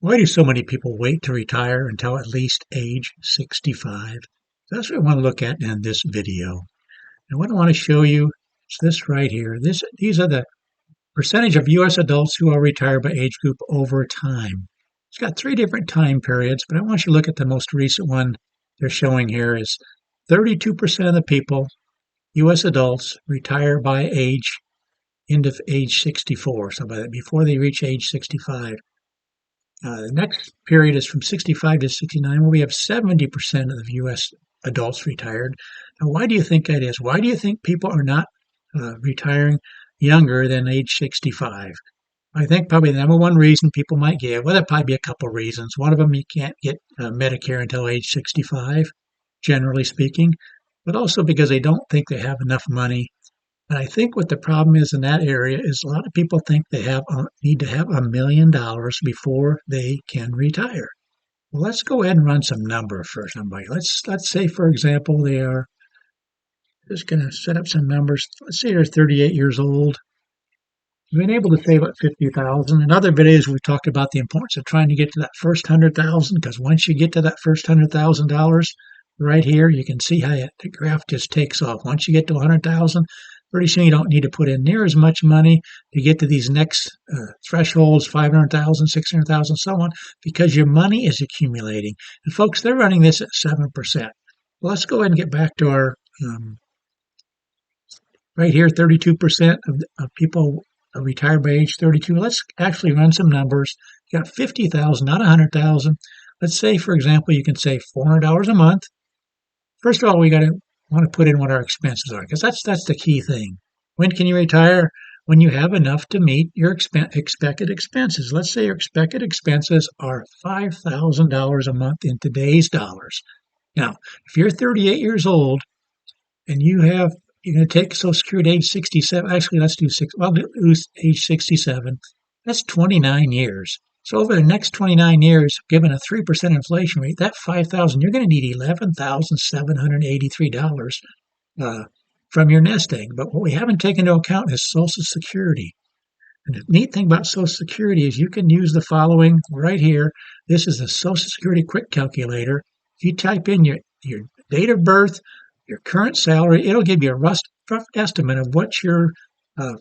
Why do so many people wait to retire until at least age 65? That's what I want to look at in this video. And what I want to show you is this right here. These are the percentage of U.S. adults who are retired by age group over time. It's got three different time periods, but I want you to look at the most recent one they're showing here is 32% of the people, U.S. adults, retire by end of age 64, so before they reach age 65. The next period is from 65 to 69, where we have 70% of U.S. adults retired. Now, why do you think that is? Why do you think people are not retiring younger than age 65? I think probably the number one reason people might give, well, there'll probably be a couple of reasons. One of them, you can't get Medicare until age 65, generally speaking, but also because they don't think they have enough money. And I think what the problem is in that area is a lot of people think they need to have $1 million before they can retire. Well, let's go ahead and run some numbers for somebody. Let's say, for example, they are just going to set up some numbers. Let's say they're 38 years old. Been able to save up 50,000. In other videos, we've talked about the importance of trying to get to that first 100,000, because once you get to that first $100,000, right here, you can see how the graph just takes off. Once you get to 100,000, pretty soon you don't need to put in near as much money to get to these next thresholds, 500,000, 600,000, so on, because your money is accumulating. And folks, they're running this at 7%. Well, let's go ahead and get back to our, right here, 32% of people are retired by age 32. Let's actually run some numbers. You got 50,000, not 100,000. Let's say, for example, you can save $400 a month. First of all, we want to put in what our expenses are, because that's the key thing. When can you retire? When you have enough to meet your expected expenses. Let's say your expected expenses are $5,000 a month in today's dollars. Now, if you're 38 years old and you're going to take Social Security at age 67, actually, let's do age 67. That's 29 years. So over the next 29 years, given a 3% inflation rate, that $5,000, you're going to need $11,783 from your nest egg. But what we haven't taken into account is Social Security. And the neat thing about Social Security is you can use the following right here. This is the Social Security Quick Calculator. If you type in your date of birth, your current salary, it'll give you a rough estimate of what your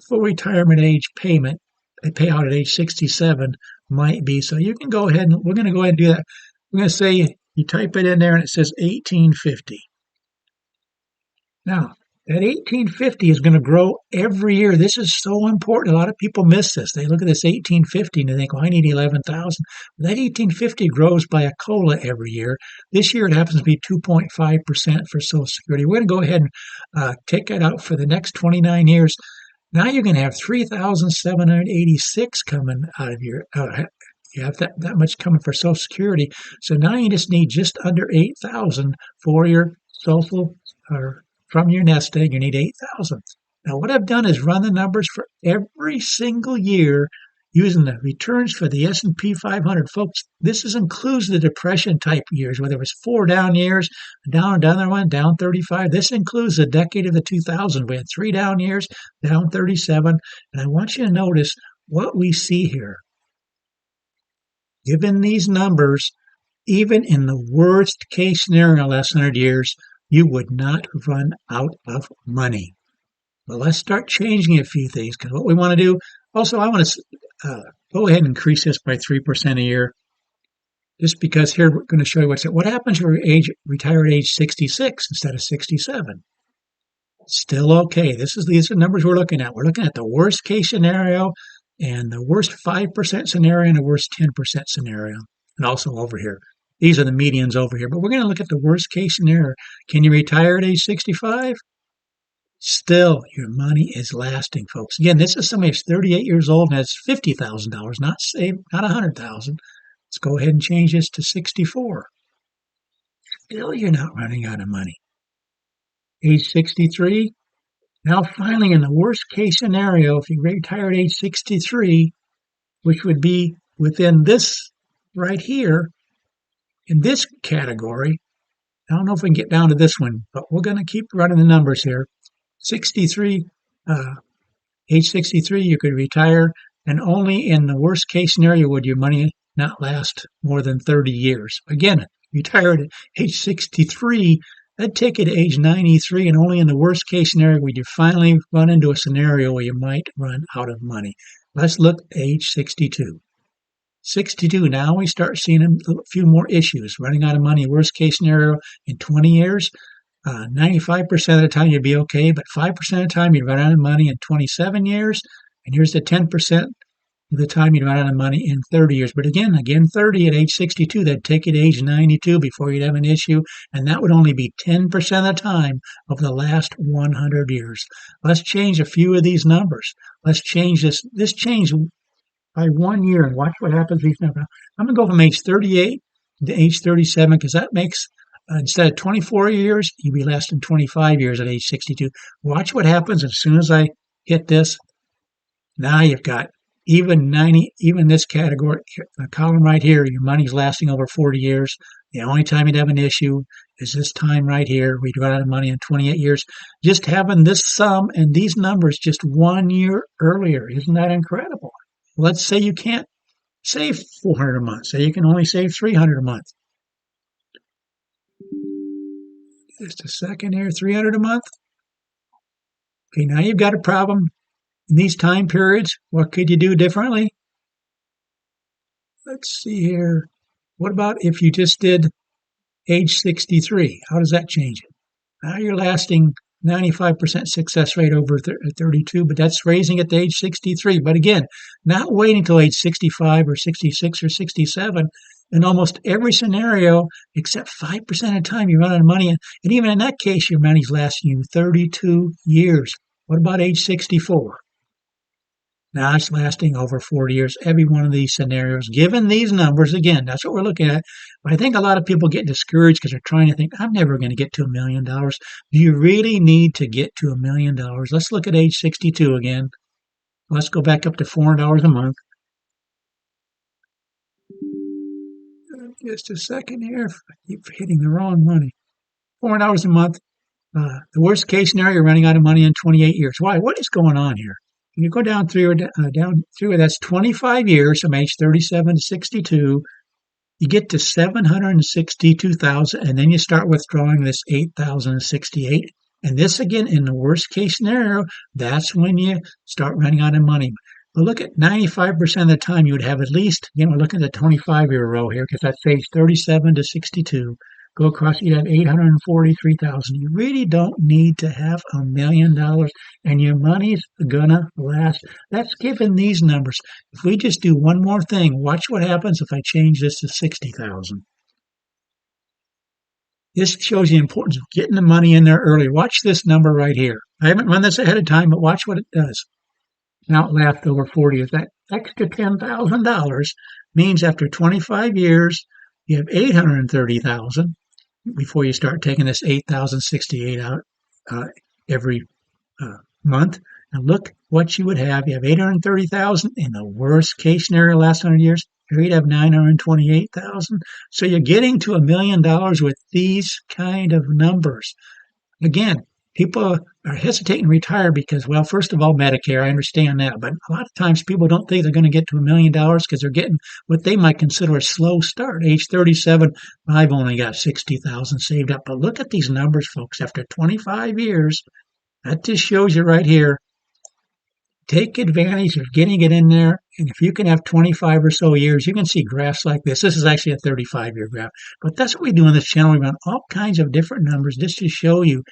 full retirement age payout at age 67 might be. So you can go ahead and we're going to go ahead and do that. We're going to say you type it in there and it says 1850. Now, that 1850 is going to grow every year. This is so important. A lot of people miss this. They look at this 1850 and they think, well, I need 11,000. That 1850 grows by a COLA every year. This year it happens to be 2.5% for Social Security. We're going to go ahead and take that out for the next 29 years. Now you're going to have 3,786 coming out of your. You have that much coming for Social Security. So now you just need just under 8,000 for your social, or from your nest egg. You need 8,000. Now what I've done is run the numbers for every single year using the returns for the S&P 500. Folks, this includes the depression type years, whether it was 4 down years, another one, down 35. This includes the decade of the 2000s. We had 3 down years, down 37. And I want you to notice what we see here. Given these numbers, even in the worst case scenario, last 100 years, you would not run out of money. Well, let's start changing a few things, because what we want to do, also I want to go ahead and increase this by 3% a year, just because here we're going to show you what happens if you retire at age 66 instead of 67. Still okay. These are numbers we're looking at. We're looking at the worst case scenario and the worst 5% scenario and the worst 10% scenario, and also over here. These are the medians over here, but we're going to look at the worst case scenario. Can you retire at age 65? Still, your money is lasting, folks. Again, this is somebody who's 38 years old and has $50,000, not $100,000. Let's go ahead and change this to 64. Still, you're not running out of money. Age 63. Now, finally, in the worst case scenario, if you retire at age 63, which would be within this right here, in this category, I don't know if we can get down to this one, but we're going to keep running the numbers here. 63, age 63, you could retire, and only in the worst case scenario would your money not last more than 30 years. Again, retired at age 63, that'd take you to age 93, and only in the worst case scenario would you finally run into a scenario where you might run out of money. Let's look at age 62. 62, now we start seeing a few more issues. Running out of money, worst case scenario in 20 years, 95% of the time you'd be okay, but 5% of the time you'd run out of money in 27 years, and here's the 10% of the time you'd run out of money in 30 years. But again, 30 at age 62, that'd take you to age 92 before you'd have an issue, and that would only be 10% of the time of the last 100 years. Let's change a few of these numbers. Let's change this change by 1 year and watch what happens. I'm going to go from age 38 to age 37 because that makes, instead of 24 years, you'd be less than 25 years at age 62. Watch what happens as soon as I hit this. Now you've got even this category, column right here, your money's lasting over 40 years. The only time you'd have an issue is this time right here. We'd run out of money in 28 years. Just having this sum and these numbers just 1 year earlier. Isn't that incredible? Let's say you can't save $400 a month. Say you can only save $300 a month. Just a second here, $300 a month. Okay, now you've got a problem. In these time periods, what could you do differently? Let's see here. What about if you just did age 63? How does that change it? Now you're lasting 95% success rate over 32, but that's raising it to age 63. But again, not waiting until age 65 or 66 or 67. In almost every scenario, except 5% of the time, you run out of money. And even in that case, your money's lasting you 32 years. What about age 64? Now it's lasting over 40 years, every one of these scenarios. Given these numbers, again, that's what we're looking at. But I think a lot of people get discouraged because they're trying to think, I'm never going to get to $1 million. Do you really need to get to $1 million? Let's look at age 62 again. Let's go back up to $400 a month. Just a second here. I keep hitting the wrong money. $400 a month. The worst case scenario, you're running out of money in 28 years. Why? What is going on here? When you go down through that's 25 years from age 37 to 62. You get to 762,000, and then you start withdrawing this 8,068. And this again, in the worst case scenario, that's when you start running out of money. But look at 95% of the time, you would have at least, look at the 25-year row here, because that's age 37 to 62. Go across, you'd have 843,000. You really don't need to have $1 million, and your money's gonna last. That's given these numbers. If we just do one more thing, watch what happens if I change this to 60,000. This shows the importance of getting the money in there early. Watch this number right here. I haven't run this ahead of time, but watch what it does. Now it lasts over 40 years. That extra $10,000 means after 25 years, you have 830,000 before you start taking this 8,068 out every month. And look what you would have. You have 830,000 in the worst case scenario last 100 years. Here you'd have 928,000. So you're getting to $1 million with these kind of numbers. Again, people are hesitating to retire because, well, first of all, Medicare, I understand that. But a lot of times people don't think they're going to get to $1 million because they're getting what they might consider a slow start. Age 37, I've only got 60,000 saved up. But look at these numbers, folks. After 25 years, that just shows you right here. Take advantage of getting it in there. And if you can have 25 or so years, you can see graphs like this. This is actually a 35-year graph. But that's what we do on this channel. We run all kinds of different numbers just to show you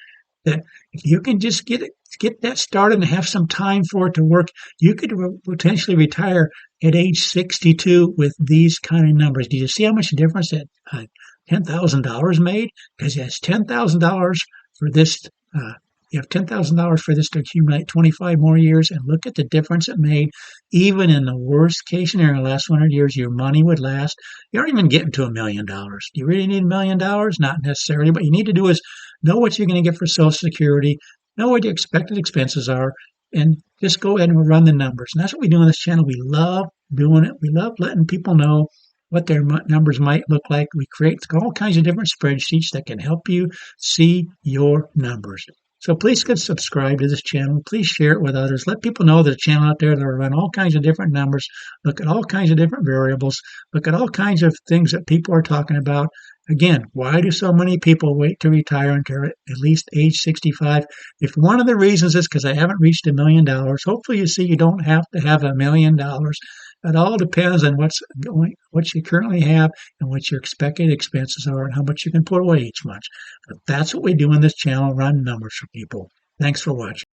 that if you can just get that started and have some time for it to work, you could potentially retire at age 62 with these kind of numbers. Do you see how much difference that $10,000 made? Because it's $10,000 for this. You have $10,000 for this to accumulate 25 more years, and look at the difference it made. Even in the worst case scenario, last 100 years, your money would last. You aren't even getting to $1 million. Do you really need $1 million? Not necessarily. What you need to do is know what you're going to get for Social Security, know what your expected expenses are, and just go ahead and run the numbers. And that's what we do on this channel. We love doing it. We love letting people know what their numbers might look like. We create all kinds of different spreadsheets that can help you see your numbers. So please subscribe to this channel. Please share it with others. Let people know there's a channel out there that will run all kinds of different numbers, look at all kinds of different variables, look at all kinds of things that people are talking about. Again, why do so many people wait to retire until at least age 65? If one of the reasons is because I haven't reached $1 million, hopefully you see you don't have to have $1 million. It all depends on what you currently have and what your expected expenses are and how much you can put away each month. But that's what we do in this channel, run numbers for people. Thanks for watching.